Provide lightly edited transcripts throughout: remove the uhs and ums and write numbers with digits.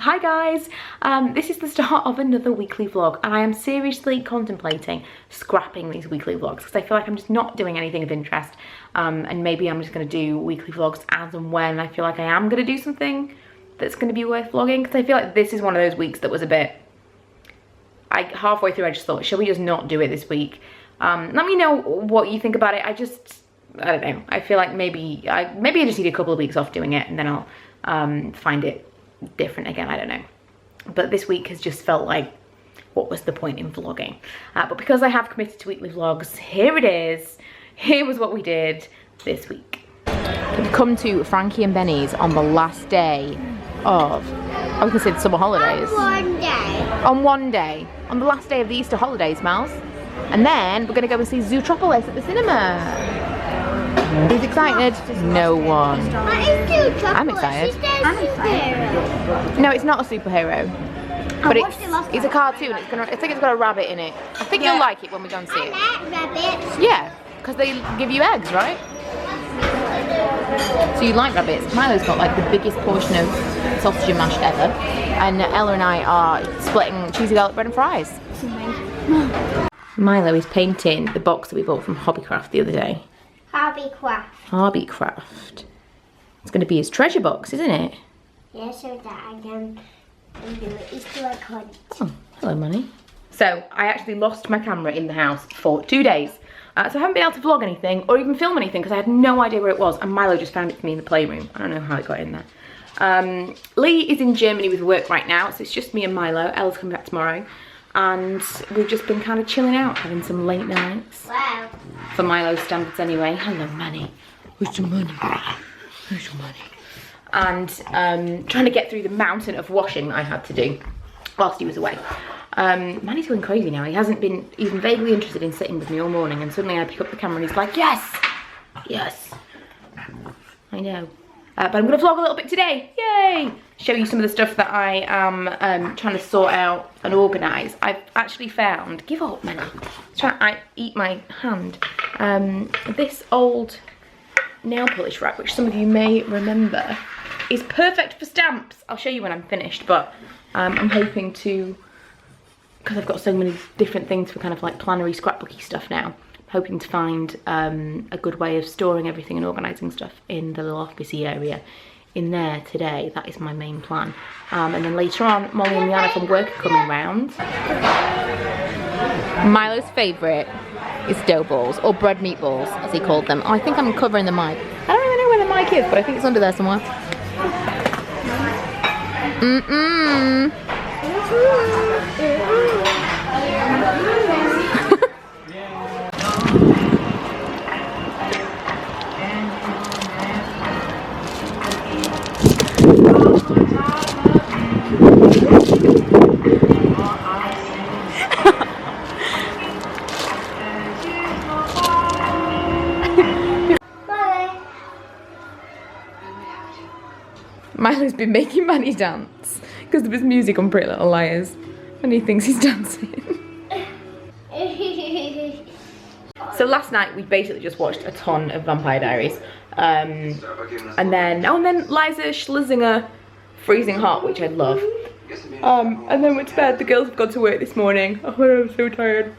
Hi guys, this is the start of another weekly vlog and I am seriously contemplating scrapping these weekly vlogs because I feel like I'm just not doing anything of interest, and maybe I'm just going to do weekly vlogs as and when I feel like I am going to do something that's going to be worth vlogging, because I feel like this is one of those weeks that was a bit, halfway through I just thought, shall we just not do it this week? Let me know what you think about it. I don't know, I feel like maybe I just need a couple of weeks off doing it and then I'll find it different again, I don't know. But this week has just felt like, what was the point in vlogging? But because I have committed to weekly vlogs, here it is. Here was what we did this week. We've come to Frankie and Benny's on the last day of, I was gonna say the summer holidays. On one day. On the last day of the Easter holidays, Miles. And then we're gonna go and see Zootropolis at the cinema. Who's excited? No one. I'm excited. No, it's not a superhero. But it's a cartoon. I think it's got a rabbit in it. I think you'll like it when we go and see it. I like rabbits. Yeah, because they give you eggs, right? So you like rabbits. Milo's got like the biggest portion of sausage and mash ever. And Ella and I are splitting cheesy garlic bread and fries. Milo is painting the box that we bought from Hobbycraft the other day. Hobbycraft. It's going to be his treasure box, isn't it? Yeah, so that I can do it. It's like hunt. Oh, hello, Money. So I actually lost my camera in the house for 2 days. So I haven't been able to vlog anything or even film anything because I had no idea where it was, and Milo just found it for me in the playroom. I don't know how it got in there. Lee is in Germany with work right now, so it's just me and Milo. Ella's coming back tomorrow. And we've just been kind of chilling out, having some late nights. Wow. For Milo's standards anyway. Hello, Manny. Where's your money? Where's your money? And trying to get through the mountain of washing that I had to do whilst he was away. Manny's going crazy now. He hasn't been even vaguely interested in sitting with me all morning, and suddenly I pick up the camera and he's like, yes! Yes. I know. But I'm going to vlog a little bit today. Yay! Show you some of the stuff that I am trying to sort out and organise. I've actually found, give up, Manny. I eat my hand. This old nail polish rack, which some of you may remember, is perfect for stamps. I'll show you when I'm finished, but I'm hoping to, because I've got so many different things for kind of like plannery, scrapbooky stuff now, hoping to find a good way of storing everything and organising stuff in the little officey area in there today. That is my main plan. And then later on, Molly and Liana from work are coming round. Milo's favourite is dough balls, or bread meatballs, as he called them. Oh, I think I'm covering the mic. I don't even know where the mic is, but I think it's under there somewhere. Milo's been making Manny dance because there was music on Pretty Little Liars and he thinks he's dancing. So last night we basically just watched a ton of Vampire Diaries, and then Liza Schlesinger Freezing Hot, which I love, and then went to bed. The girls have gone to work this morning. Oh, I'm so tired.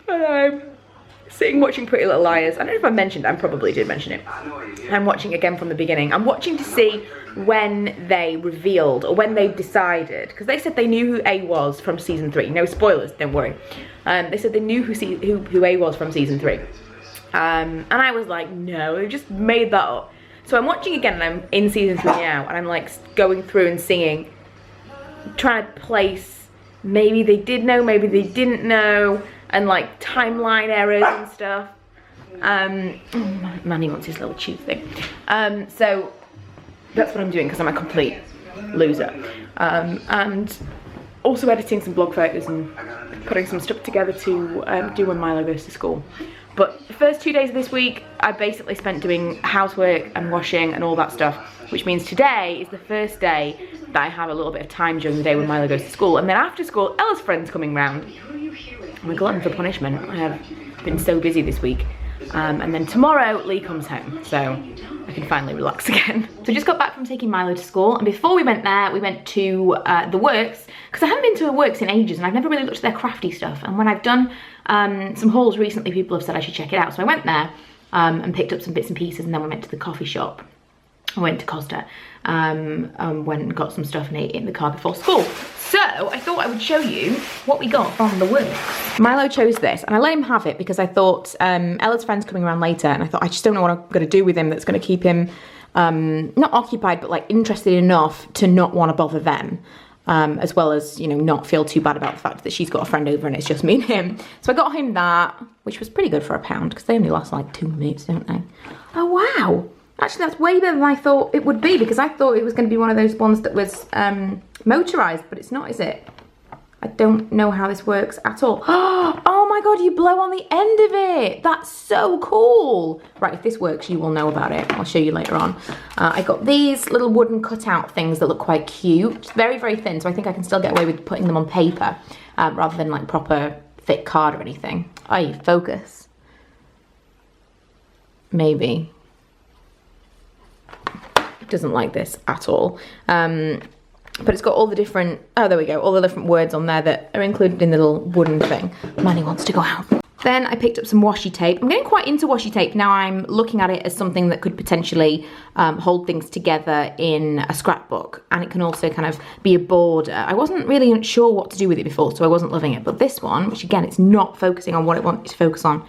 And I'm sitting watching Pretty Little Liars. I don't know if I mentioned, I probably did mention it. I'm watching again from the beginning. I'm watching to see when they revealed, or when they decided, because they said they knew who A was from season 3. No spoilers, don't worry. They said they knew who A was from season 3. And I was like, no, they just made that up. So I'm watching again, and I'm in season 3 now, and I'm like going through and singing, trying to place, maybe they did know, maybe they didn't know, and like timeline errors and stuff. Manny wants his little chew thing. So that's what I'm doing because I'm a complete loser. And also editing some blog photos and putting some stuff together to do when Milo goes to school. But the first 2 days of this week, I basically spent doing housework and washing and all that stuff, which means today is the first day that I have a little bit of time during the day when Milo goes to school. And then after school, Ella's friend's coming round. I'm a glutton for punishment. I have been so busy this week. And then tomorrow, Lee comes home, so I can finally relax again. So I just got back from taking Milo to school, and before we went there, we went to the Works, because I haven't been to a Works in ages, and I've never really looked at their crafty stuff. And when I've done some hauls recently, people have said I should check it out. So I went there and picked up some bits and pieces, and then we went to the coffee shop. I went to Costa, went and got some stuff and ate it in the car before school. So I thought I would show you what we got from the Works. Milo chose this, and I let him have it because I thought Ella's friend's coming around later, and I thought I just don't know what I'm going to do with him that's going to keep him not occupied, but like interested enough to not want to bother them. As well as, you know, not feel too bad about the fact that she's got a friend over and it's just me and him. So I got him that, which was pretty good for £1 because they only last like 2 minutes, don't they? Oh, wow. Actually, that's way better than I thought it would be, because I thought it was going to be one of those ones that was motorised, but it's not, is it? I don't know how this works at all. Oh my god, you blow on the end of it. That's so cool. Right, if this works, you will know about it. I'll show you later on. I got these little wooden cutout things that look quite cute. Very, very thin, so I think I can still get away with putting them on paper rather than like proper thick card or anything. Oh, focus. Maybe. It doesn't like this at all. But it's got all the different, oh, there we go, all the different words on there that are included in the little wooden thing. Manny wants to go out. Then I picked up some washi tape. I'm getting quite into washi tape. Now I'm looking at it as something that could potentially hold things together in a scrapbook. And it can also kind of be a border. I wasn't really sure what to do with it before, so I wasn't loving it. But this one, which again, it's not focusing on what it wants to focus on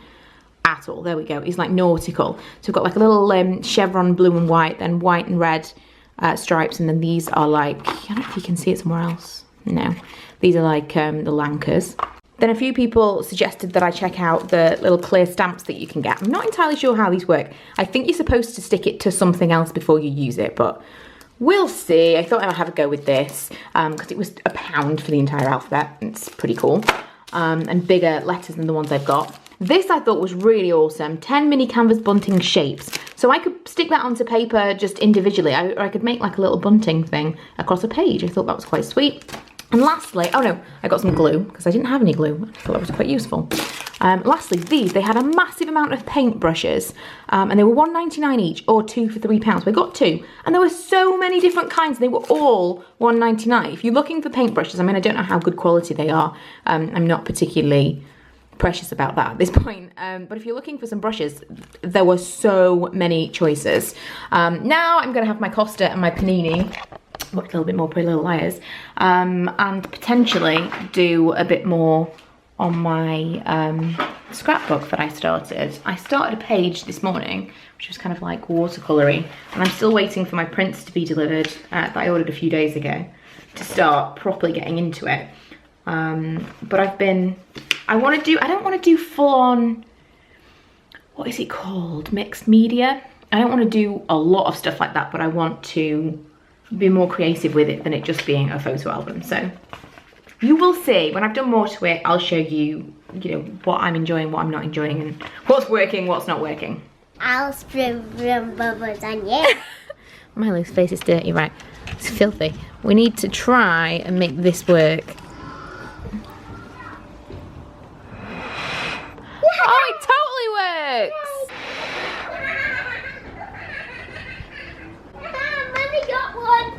at all. There we go. It's like nautical. So we've got like a little chevron blue and white, then white and red stripes, and then these are like, I don't know if you can see it somewhere else. No, these are like the Lankers. Then a few people suggested that I check out the little clear stamps that you can get. I'm not entirely sure how these work. I think you're supposed to stick it to something else before you use it, but we'll see. I thought I'd have a go with this because it was £1 for the entire alphabet. It's pretty cool. And bigger letters than the ones I've got. This I thought was really awesome. 10 mini canvas bunting shapes. So I could stick that onto paper just individually, or I could make like a little bunting thing across a page. I thought that was quite sweet. And lastly, oh no, I got some glue because I didn't have any glue. I thought that was quite useful. Lastly, these, they had a massive amount of paint brushes and they were £1.99 each, or 2 for £3. We got 2, and there were so many different kinds. They were all £1.99. If you're looking for paint brushes, I mean, I don't know how good quality they are. I'm not particularly precious about that at this point, but if you're looking for some brushes, there were so many choices. Now I'm gonna have my Costa and my Panini, look a little bit more Pretty Little Liars, and potentially do a bit more on my scrapbook that I started. I started a page this morning, which was kind of like watercolory, and I'm still waiting for my prints to be delivered that I ordered a few days ago to start properly getting into it. But I don't want to do full on, what is it called? Mixed media. I don't want to do a lot of stuff like that, but I want to be more creative with it than it just being a photo album. So you will see when I've done more to it. I'll show you, what I'm enjoying, what I'm not enjoying, and what's working, what's not working. I'll spray bubbles on you. Milo's face is dirty, right? It's filthy. We need to try and make this work. Oh, it totally works! Mommy got one!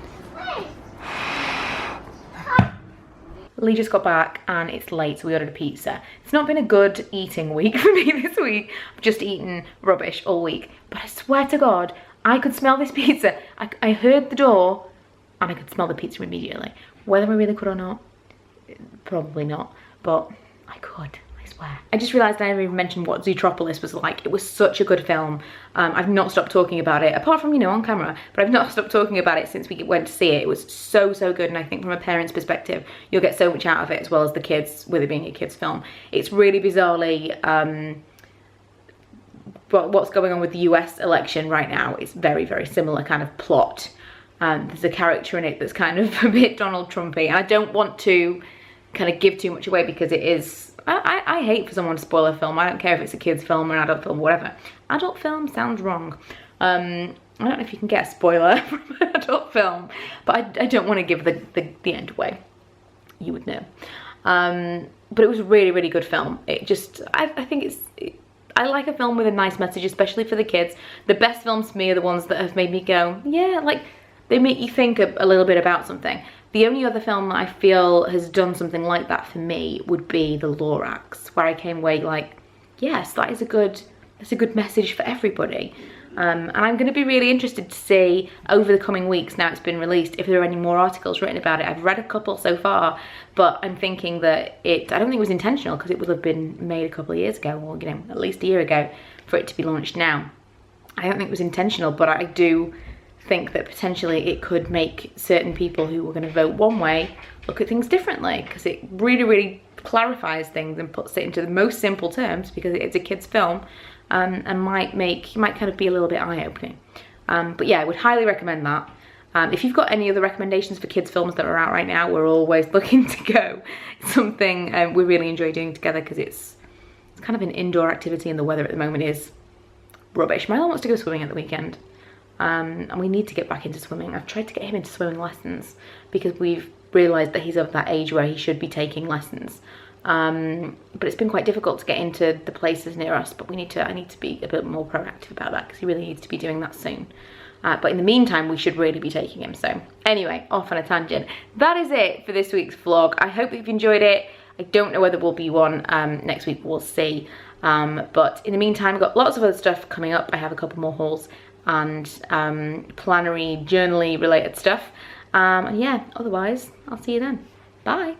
Lee just got back and it's late, so we ordered a pizza. It's not been a good eating week for me this week. I've just eaten rubbish all week. But I swear to God, I could smell this pizza. I heard the door and I could smell the pizza immediately. Whether I really could or not, probably not, but I could. I just realised I never even mentioned what Zootropolis was like. It was such a good film. I've not stopped talking about it, apart from, on camera, but I've not stopped talking about it since we went to see it. It was so, so good, and I think from a parent's perspective, you'll get so much out of it, as well as the kids, with it being a kid's film. It's really bizarrely, what's going on with the US election right now. It's very, very similar kind of plot. There's a character in it that's kind of a bit Donald Trumpy, and I don't want to kind of give too much away because it is, I hate for someone to spoil a film. I don't care if it's a kid's film or an adult film, whatever. Adult film sounds wrong. I don't know if you can get a spoiler from an adult film, but I don't want to give the end away. You would know. But it was a really, really good film. It just, I think I like a film with a nice message, especially for the kids. The best films for me are the ones that have made me go, yeah, like they make you think a little bit about something. The only other film that I feel has done something like that for me would be The Lorax, where I came away like, yes, that's a good message for everybody. And I'm going to be really interested to see over the coming weeks, now it's been released, if there are any more articles written about it. I've read a couple so far, but I'm thinking that I don't think it was intentional, because it would have been made a couple of years ago, or you know, at least a year ago, for it to be launched now. I don't think it was intentional, but I do think that potentially it could make certain people who were going to vote one way look at things differently, because it really clarifies things and puts it into the most simple terms, because it's a kids film, and might kind of be a little bit eye-opening. But yeah, I would highly recommend that. If you've got any other recommendations for kids films that are out right now, we're always looking to go. It's something we really enjoy doing together, because it's kind of an indoor activity, and the weather at the moment is rubbish. Milo wants to go swimming at the weekend, and we need to get back into swimming. I've tried to get him into swimming lessons, because we've realised that he's of that age where he should be taking lessons. But it's been quite difficult to get into the places near us, but I need to be a bit more proactive about that, because he really needs to be doing that soon. But in the meantime, we should really be taking him. So anyway, off on a tangent. That is it for this week's vlog. I hope that you've enjoyed it. I don't know whether we'll be one next week, we'll see. But in the meantime, I've got lots of other stuff coming up. I have a couple more hauls and plannery, journaly related stuff. And yeah, otherwise, I'll see you then. Bye.